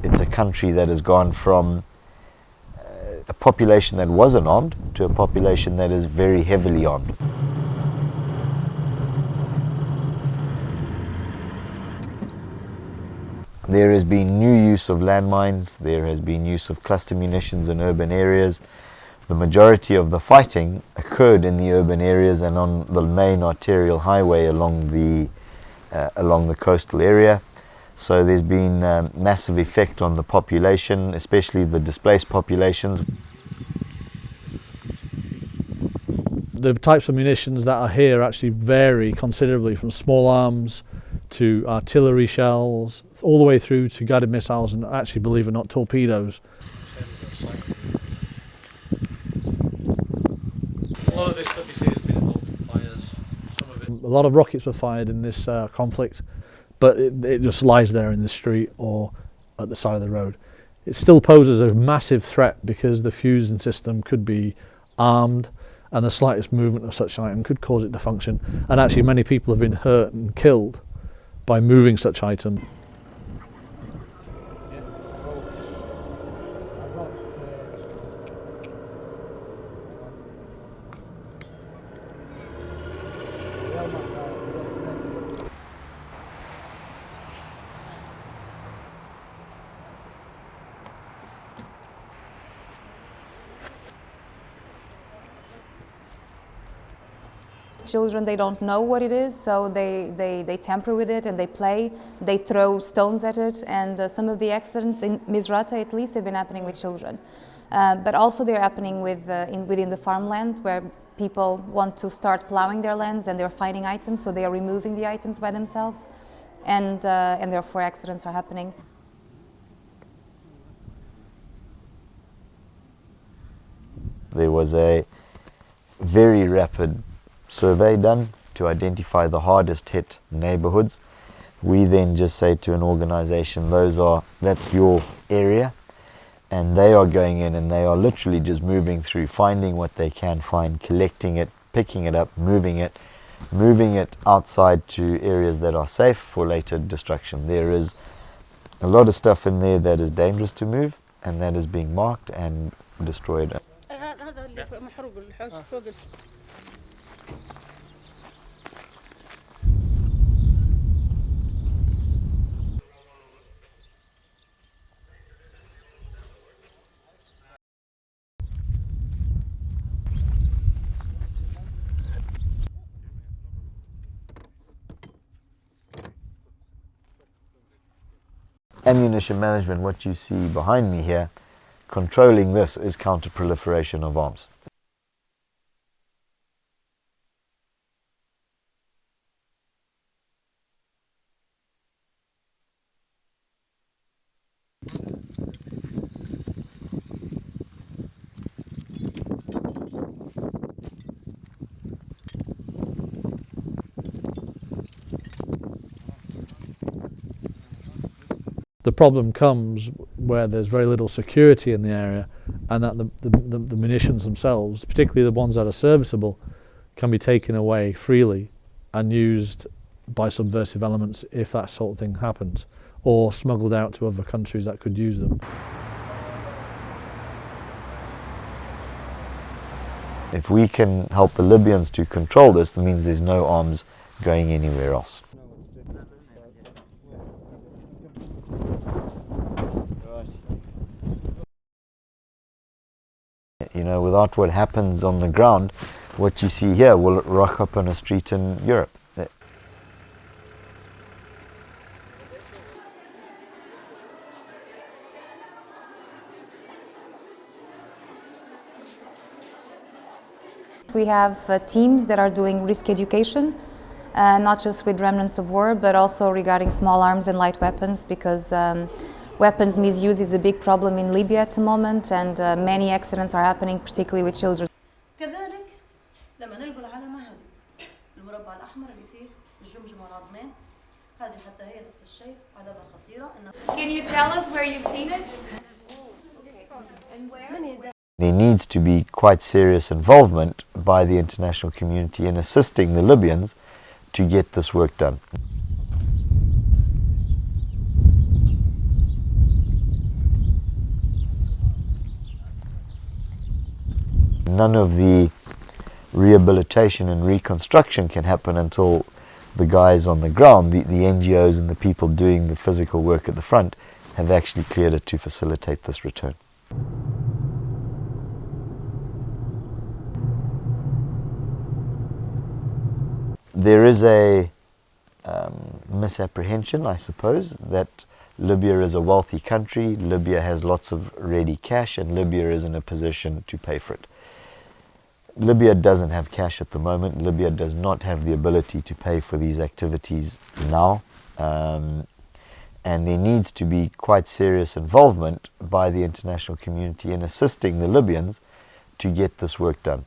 it's a country that has gone from a population that wasn't armed to a population that is very heavily armed. There has been new use of landmines, there has been use of cluster munitions in urban areas. The majority of the fighting occurred in the urban areas and on the main arterial highway along the coastal area. So there's been massive effect on the population, especially the displaced populations. The types of munitions that are here actually vary considerably, from small arms to artillery shells, all the way through to guided missiles and, actually, believe it or not, torpedoes. A lot of this stuff you see has been involved in fires. A lot of rockets were fired in this conflict, but it just lies there in the street or at the side of the road. It still poses a massive threat because the fusing system could be armed, and the slightest movement of such an item could cause it to function. And actually many people have been hurt and killed by moving such items. Children, they don't know what it is, so they tamper with it and they play, they throw stones at it, and some of the accidents in Misrata at least have been happening with children. But also they're happening within the farmlands where people want to start plowing their lands and they're finding items, so they are removing the items by themselves, and therefore accidents are happening. There was a very rapid survey done to identify the hardest hit neighborhoods. We then just say to an organization, that's your area, and they are going in and they are literally just moving through, finding what they can find, collecting it, picking it up, moving it outside to areas that are safe for later destruction. There is a lot of stuff in there that is dangerous to move, and that is being marked and destroyed. Ammunition management, what you see behind me here, controlling this is counter-proliferation of arms. The problem comes where there's very little security in the area, and that the munitions themselves, particularly the ones that are serviceable, can be taken away freely and used by subversive elements if that sort of thing happens, or smuggled out to other countries that could use them. If we can help the Libyans to control this, that means there's no arms going anywhere else. You know, without what happens on the ground, what you see here will rock up on a street in Europe. We have teams that are doing risk education, not just with remnants of war, but also regarding small arms and light weapons, because weapons misuse is a big problem in Libya at the moment, and many accidents are happening, particularly with children. Can you tell us where you've seen it? And where? There needs to be quite serious involvement by the international community in assisting the Libyans to get this work done. none of the rehabilitation and reconstruction can happen until the guys on the ground, the NGOs and the people doing the physical work at the front, have actually cleared it to facilitate this return. There is a misapprehension, I suppose, that Libya is a wealthy country, Libya has lots of ready cash, and Libya is in a position to pay for it. Libya doesn't have cash at the moment. Libya does not have the ability to pay for these activities now. And there needs to be quite serious involvement by the international community in assisting the Libyans to get this work done.